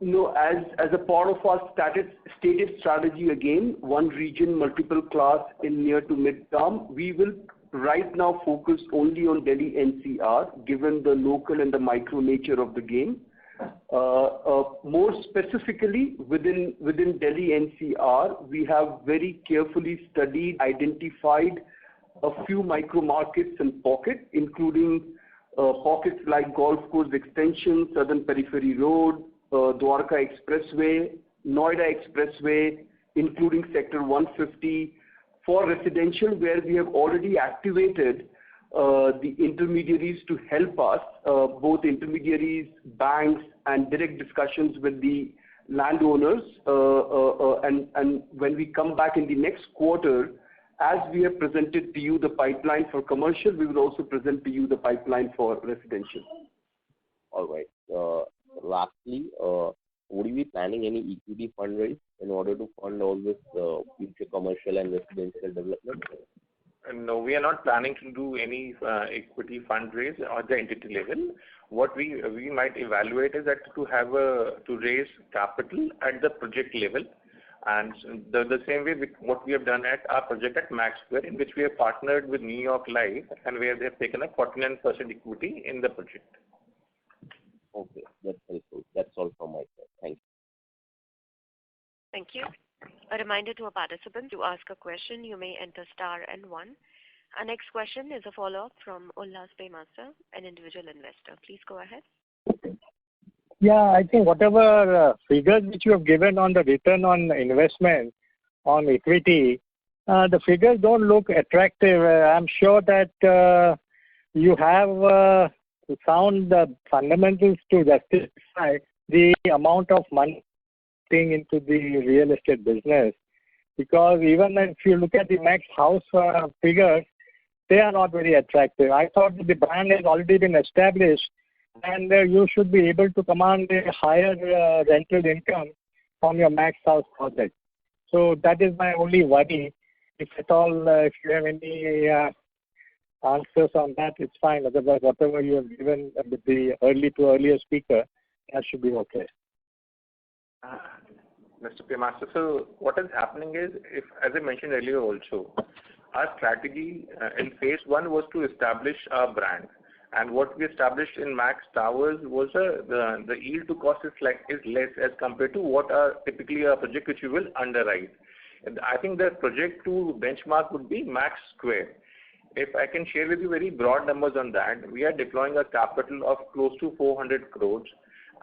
No, as a part of our stated strategy again, one region, multiple class in near to mid-term, we will right now focus only on Delhi NCR given the local and the micro nature of the game. More specifically within Delhi NCR, we have very carefully studied, identified a few micro markets and pockets, including pockets like Golf Course Extension, Southern Periphery Road, Dwarka Expressway, Noida Expressway, including Sector 150 for residential, where we have already activated the intermediaries to help us, both intermediaries, banks, and direct discussions with the landowners. And when we come back in the next quarter, as we have presented to you the pipeline for commercial, we will also present to you the pipeline for residential. All right. Lastly, would you be planning any equity fundraise in order to fund all this future commercial and residential development? No, we are not planning to do any equity fundraise at the entity level. What we might evaluate is that to raise capital at the project level, and the same way with what we have done at our project at Max Square, in which we have partnered with New York Life and where they have taken a 49% equity in the project. Okay, that's helpful. That's all from my side. Thank you. Thank you. A reminder to our participants, to ask a question, you may enter star and 1. Our next question is a follow-up from Ullas Paymaster, an individual investor. Please go ahead. Yeah, I think whatever figures which you have given on the return on investment on equity, the figures don't look attractive. I'm sure that you have found the fundamentals to justify the amount of money into the real estate business, because even if you look at the Max House figures, they are not very attractive. I thought that the brand has already been established and you should be able to command a higher rental income from your Max House project. So that is my only worry. If at all, if you have any answers on that, it's fine. Otherwise, whatever you have given with the earlier speaker, that should be okay. Mr. Paymaster, so what is happening is, as I mentioned earlier also, our strategy in phase 1 was to establish our brand. And what we established in Max Towers was the yield to cost is less as compared to what are typically a project which we will underwrite. And I think the project to benchmark would be Max Square. If I can share with you very broad numbers on that, we are deploying a capital of close to 400 crores.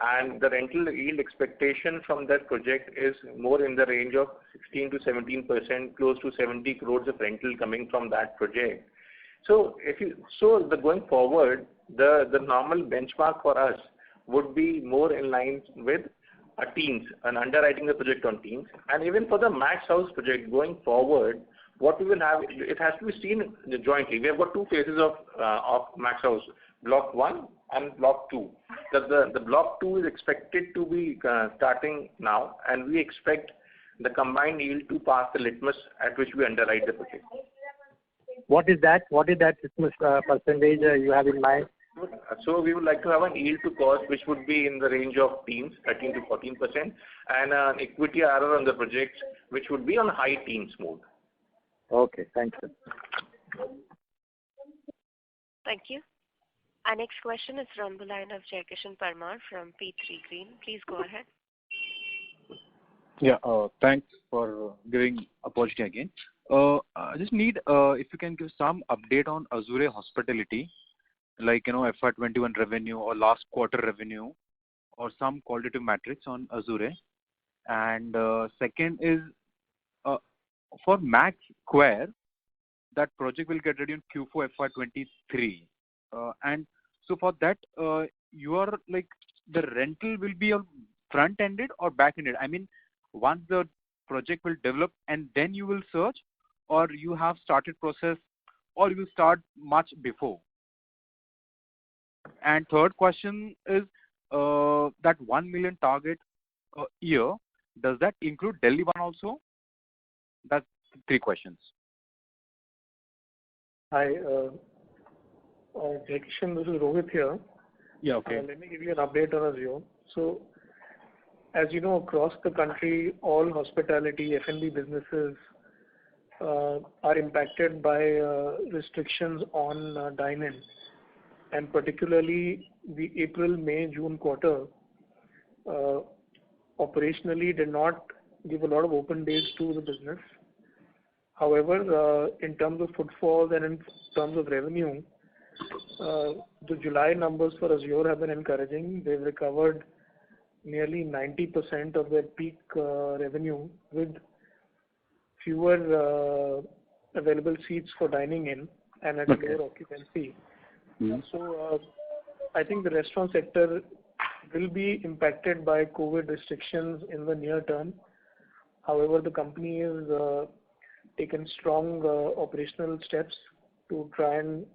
And the rental yield expectation from that project is more in the range of 16 to 17%, close to 70 crores of rental coming from that project. So going forward, the normal benchmark for us would be more in line with teens, an underwriting the project on teens. And even for the Max House project going forward, what we will have, it has to be seen jointly. We have got two phases of Max House, Block 1 and Block 2. The Block 2 is expected to be starting now, and we expect the combined yield to pass the litmus at which we underwrite the project. What is that? What is that percentage you have in mind? So we would like to have an yield to cost which would be in the range of teens, 13 to 14%, and an equity IRR on the project which would be on high teens mode. Okay, thank you. Thank you. Our next question is from the line of Jaikishan Parmar from P3 Green. Please go ahead. Yeah, thanks for giving opportunity again. I just need if you can give some update on Azure Hospitality, like FY21 revenue or last quarter revenue, or some qualitative metrics on Azure. And second is for Max Square, that project will get ready in Q4 FY23. And so for that, you are like the rental will be front-ended or back-ended? I mean, once the project will develop and then you will search, or you have started process, or you start much before? And third question is that 1 million target a year, does that include Delhi one also? That's three questions. Hi, Jaikishan, this is Rohit here. Yeah, okay. Let me give you an update on Azure. So, as you know, across the country, all hospitality, F&B businesses are impacted by restrictions on dine-in, and particularly the April, May, June quarter operationally did not give a lot of open days to the business. However, in terms of footfalls and in terms of revenue, the July numbers for Azure have been encouraging. They've recovered nearly 90% of their peak revenue with fewer available seats for dining in and at lower occupancy. So I think the restaurant sector will be impacted by COVID restrictions in the near term. However, the company has taken strong operational steps to try and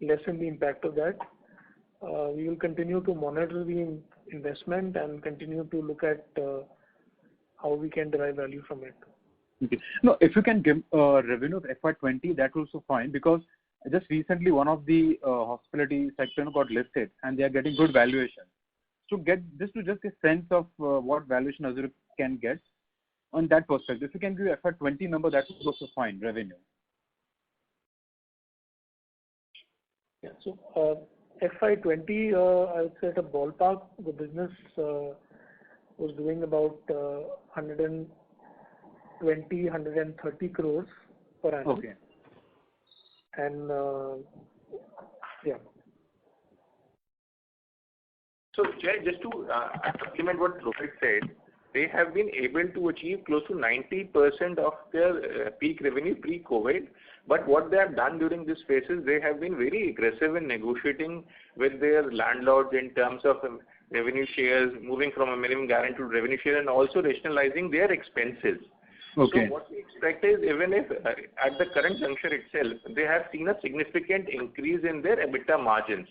lessen the impact of that. We will continue to monitor the investment and continue to look at how we can derive value from it. Okay. No, if you can give revenue of FY20, that's also fine, because just recently one of the hospitality sector got listed and they are getting good valuation. So get a sense of what valuation Azure can get on that perspective. If you can give FY20 number, that is also fine, revenue. Yeah, so FY20, I would say at a ballpark, the business was doing about 130 crores per annum. Okay. And yeah. So, Jay, just to supplement what Rohit said, they have been able to achieve close to 90% of their peak revenue pre-COVID. But what they have done during this phase is they have been very aggressive in negotiating with their landlords in terms of revenue shares, moving from a minimum guarantee to revenue share, and also rationalizing their expenses. Okay. So what we expect is, even if at the current juncture itself, they have seen a significant increase in their EBITDA margins.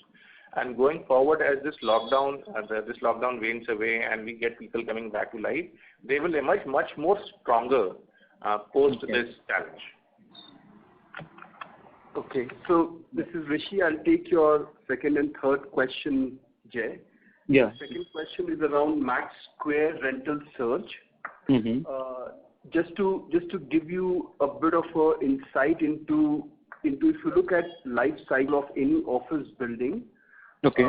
And going forward, as this lockdown wanes away and we get people coming back to life, they will emerge much more stronger post this challenge. Okay, so this is Rishi. I'll take your second and third question, Jay. Yeah. The second question is around Max Square rental surge. Just to give you a bit of an insight into if you look at life cycle of any office building, okay,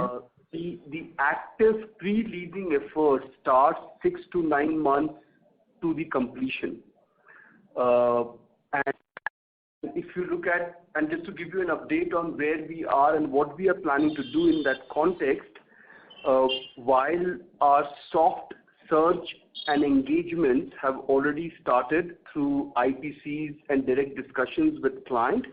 the active pre-leasing effort starts 6 to 9 months to the completion. And if you look at, and just to give you an update on where we are and what we are planning to do in that context, while our soft search and engagements have already started through IPCs and direct discussions with clients,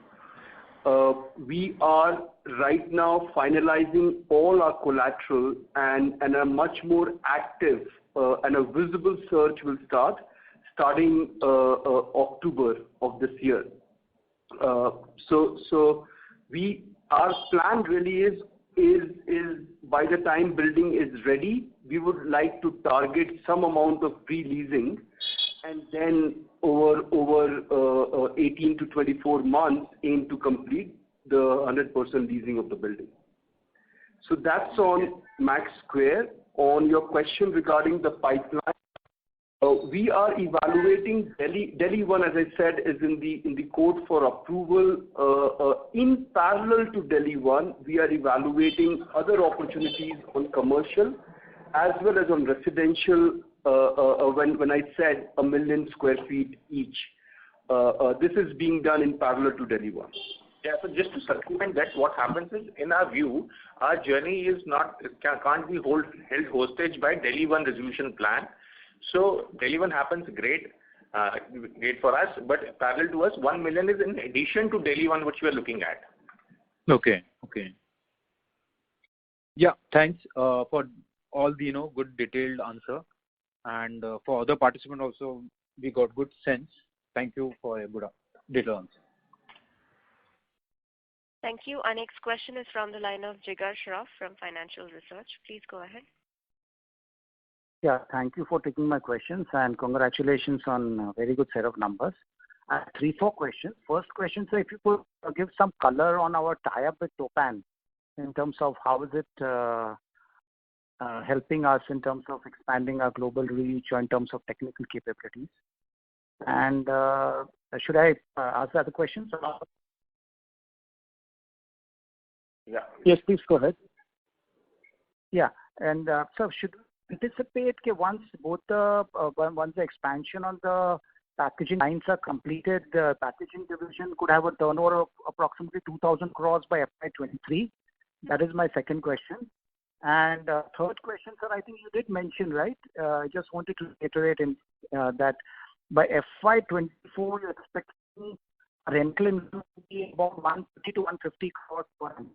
we are right now finalizing all our collateral, and a much more active and a visible search will starting October of this year. So our plan really is by the time building is ready, we would like to target some amount of pre-leasing, and then over 18 to 24 months aim to complete the 100% leasing of the building. So that's on Max Square. On your question regarding the pipeline, we are evaluating Delhi 1, as I said, is in the court for approval. In parallel to Delhi 1, we are evaluating other opportunities on commercial as well as on residential. When I said 1 million square feet each, this is being done in parallel to Delhi 1. Yeah, so just to supplement that, what happens is, in our view, our journey is can't be held hostage by Delhi 1 resolution plan. So Delhi 1 happens, great for us, but parallel to us, 1 million is in addition to Delhi 1, which we are looking at. Okay. Yeah, thanks for all the good detailed answer, and for other participants also, we got good sense. Thank you for a good detailed answer. Thank you. Our next question is from the line of Jigar Shroff from Financial Research. Please go ahead. Yeah, thank you for taking my questions, and congratulations on a very good set of numbers. I have 3-4 questions. First question, sir, if you could give some color on our tie-up with Topan in terms of how is it helping us in terms of expanding our global reach or in terms of technical capabilities. And should I ask the other questions? Yeah. Yes, please go ahead. Yeah, and so should we anticipate once the expansion on the packaging lines are completed, the packaging division could have a turnover of approximately 2,000 crores by FY23? That is my second question. And third question, sir, I think you did mention, right? I just wanted to reiterate that by FY24, you're expecting rental income to be about 150 to 150 crores per annum.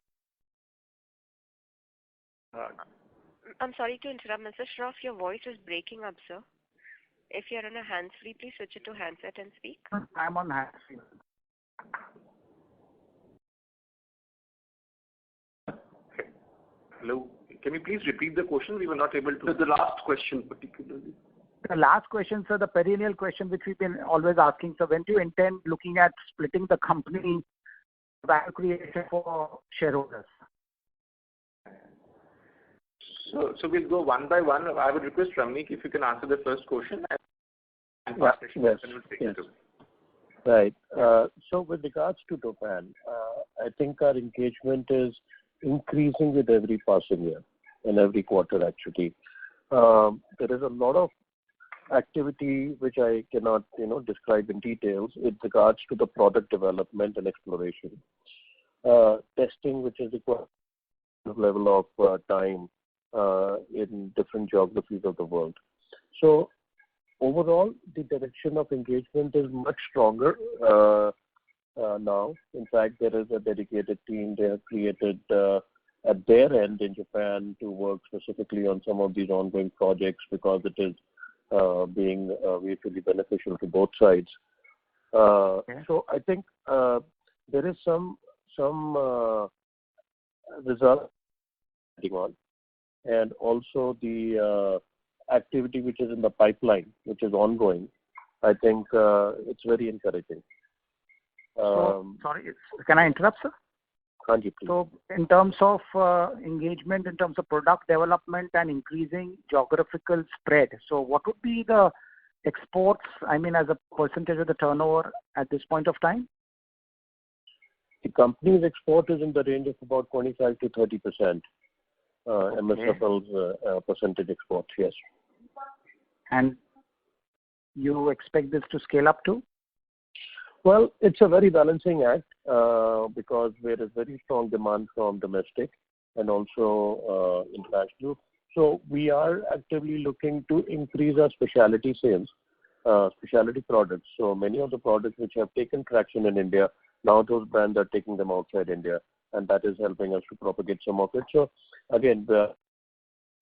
I'm sorry to interrupt, Mr. Shroff. Your voice is breaking up, sir. If you're on a hands-free, please switch it to handset and speak. I'm on hands-free. Hello. Can you please repeat the question? We were not able to. The last question particularly. The last question, sir, the perennial question which we've been always asking. So when do you intend looking at splitting the company value creation for shareholders? So we'll go one by one. I would request Ramnik if you can answer the first question and pass the question will take it. Right. So with regards to Topan, I think our engagement is increasing with every passing year and every quarter actually. There is a lot of activity which I cannot describe in details with regards to the product development and exploration. Testing which is required level of time in different geographies of the world. So overall, the direction of engagement is much stronger now. In fact, there is a dedicated team they have created at their end in Japan to work specifically on some of these ongoing projects because it is being mutually beneficial to both sides. So I think there is some result on, and also the activity which is in the pipeline, which is ongoing. I think it's very encouraging. Sorry, can I interrupt, sir? Please. So in terms of engagement, in terms of product development and increasing geographical spread, so what would be the exports, I mean, as a percentage of the turnover at this point of time? The company's export is in the range of about 25 to 30%. MSFL's percentage exports, yes. And you expect this to scale up to? Well, it's a very balancing act because there is very strong demand from domestic and also international. So we are actively looking to increase our specialty sales specialty products. So many of the products which have taken traction in India, now those brands are taking them outside India, and that is helping us to propagate some of it. So again, the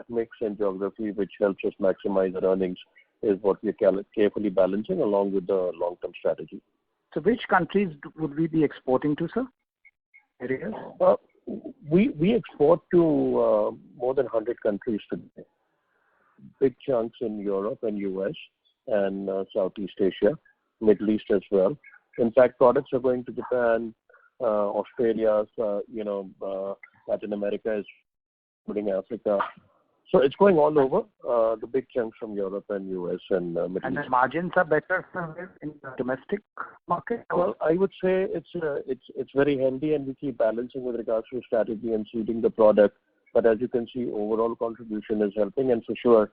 mix and geography which helps us maximize our earnings is what we are carefully balancing along with the long-term strategy. So which countries would we be exporting to, sir? Areas? We export to more than 100 countries today. Big chunks in Europe and US and Southeast Asia, Middle East as well. In fact, products are going to Japan, Australia, Latin America, including Africa. So it's going all over. The big chunks from Europe and US and Middle East. And the margins are better in the domestic market? Well, I would say it's very healthy, and we keep balancing with regards to strategy and seeding the product. But as you can see, overall contribution is helping, and for sure,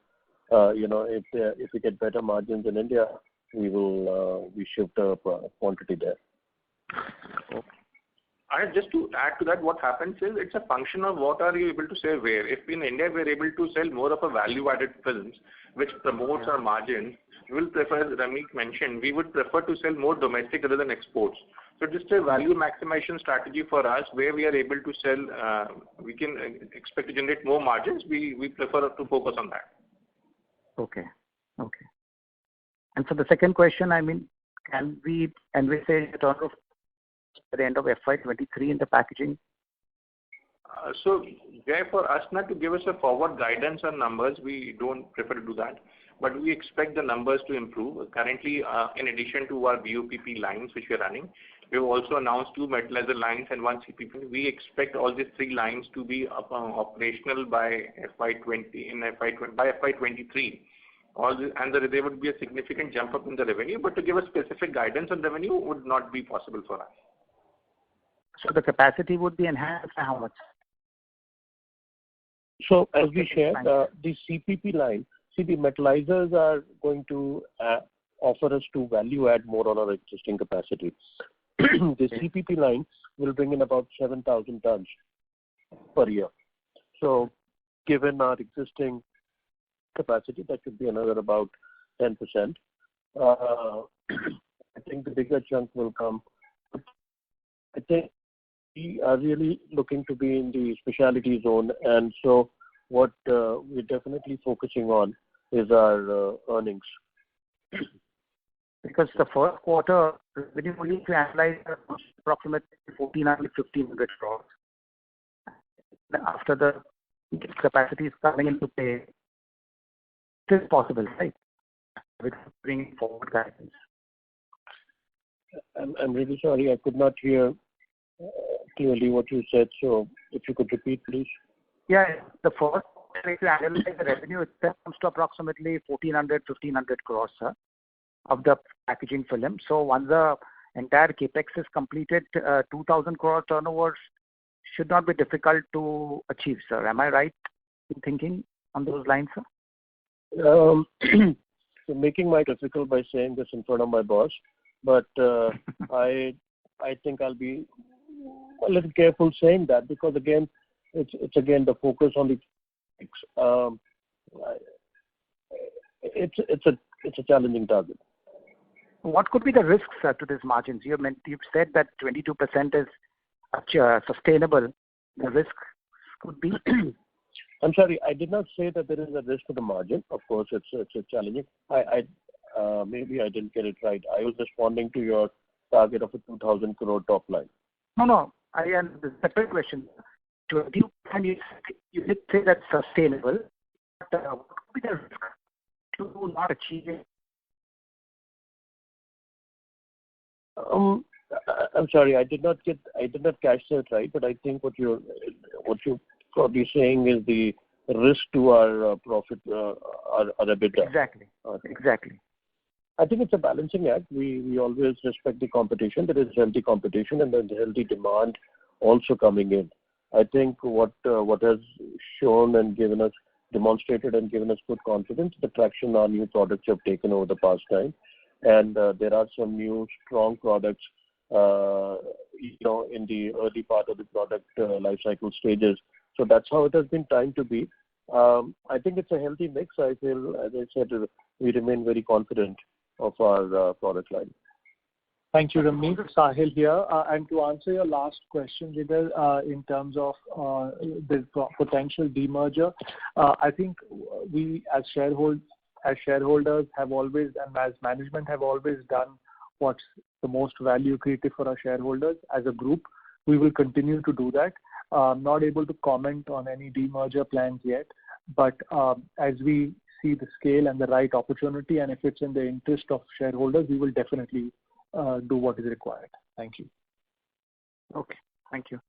if we get better margins in India, we shift the quantity there. Okay. Just to add to that, what happens is it's a function of what are you able to sell where. If in India we're able to sell more of a value-added films, which promotes our margins, we will prefer, as Ramik mentioned, we would prefer to sell more domestic rather than exports. So just a value maximization strategy for us, where we are able to sell, we can expect to generate more margins. We prefer to focus on that. Okay. And so the second question, can we say a turn of at the end of FY23 in the packaging? So, Jay, for us not to give us a forward guidance on numbers, we don't prefer to do that. But we expect the numbers to improve. Currently, in addition to our BOPP lines which we are running, we have also announced 2 metalizer lines and 1 CPP. We expect all these 3 lines to be operational by by FY23. There would be a significant jump up in the revenue, but to give a specific guidance on revenue would not be possible for us. So the capacity would be enhanced by how much? So as we shared, the CPP line, the metallizers are going to offer us to value add more on our existing capacity. The CPP line will bring in about 7,000 tons per year. So given our existing capacity, that should be another about 10%. I think the bigger chunk will come. I think we are really looking to be in the specialty zone, and so what we're definitely focusing on is our earnings. Because the first quarter revenue only to analyze approximately 1,400-1,500 crores. After the capacity is coming into play, it is possible, right? With bringing forward guidance. I'm really sorry, I could not hear clearly what you said, so if you could repeat, please. Yeah, the first, if you analyze the revenue, it comes to approximately 1,400-1,500 crores, sir, of the packaging film. So once the entire capex is completed, 2,000 crore turnovers should not be difficult to achieve, sir. Am I right in thinking on those lines, sir? You're making my difficult by saying this in front of my boss, but I think I'll be a little careful saying that, because again, it's again the focus on the it's a challenging target. What could be the risks to these margins? You've said that 22% is sustainable. The risk could be. I'm sorry, I did not say that there is a risk to the margin. Of course, it's challenging. I maybe I didn't get it right. I was responding to your target of a 2,000 crore top line. No. I am the separate question. You did say that's sustainable. But what would be the risk to not achieving? I'm sorry, I did not catch that right. But I think what you're probably saying is the risk to our profit, our EBITDA. Exactly. I think it's a balancing act. We always respect the competition. There is healthy competition and there's healthy demand also coming in. I think what has shown and demonstrated and given us good confidence, the traction our new products have taken over the past time. And there are some new strong products, in the early part of the product life cycle stages. So that's how it has been timed to be. I think it's a healthy mix. I feel, as I said, we remain very confident of our product line. Thank you, Ramneet. Sahil here. And to answer your last question, Jigar, in terms of the potential demerger, I think we as shareholders have always, and as management have always done what's the most value creative for our shareholders. As a group, we will continue to do that. I'm not able to comment on any demerger plans yet, but as we see the scale and the right opportunity, and if it's in the interest of shareholders, we will definitely do what is required. Thank you. Okay. Thank you.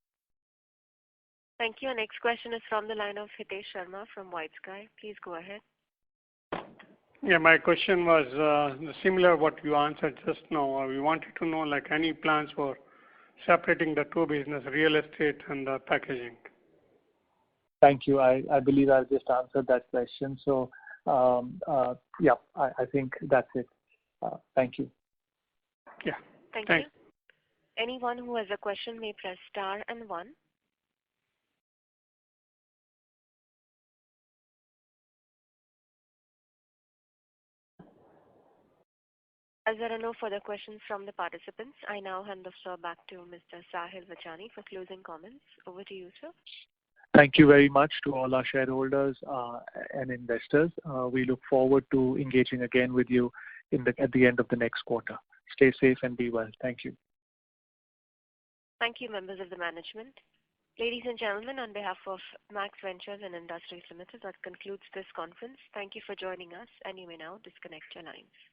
Thank you. Our next question is from the line of Hitesh Sharma from White Sky. Please go ahead. Yeah, my question was similar what you answered just now. We wanted to know like any plans for separating the two business, real estate and packaging. Thank you. I believe I just answered that question. So, yeah, I think that's it. Thank you. Yeah. Thank you. Anyone who has a question may press star and 1. As there are no further questions from the participants, I now hand the floor back to Mr. Sahil Vachani for closing comments. Over to you, sir. Thank you very much to all our shareholders and investors. We look forward to engaging again with you at the end of the next quarter. Stay safe and be well. Thank you. Thank you, members of the management. Ladies and gentlemen, on behalf of Max Ventures and Industries Limited, that concludes this conference. Thank you for joining us, and you may now disconnect your lines.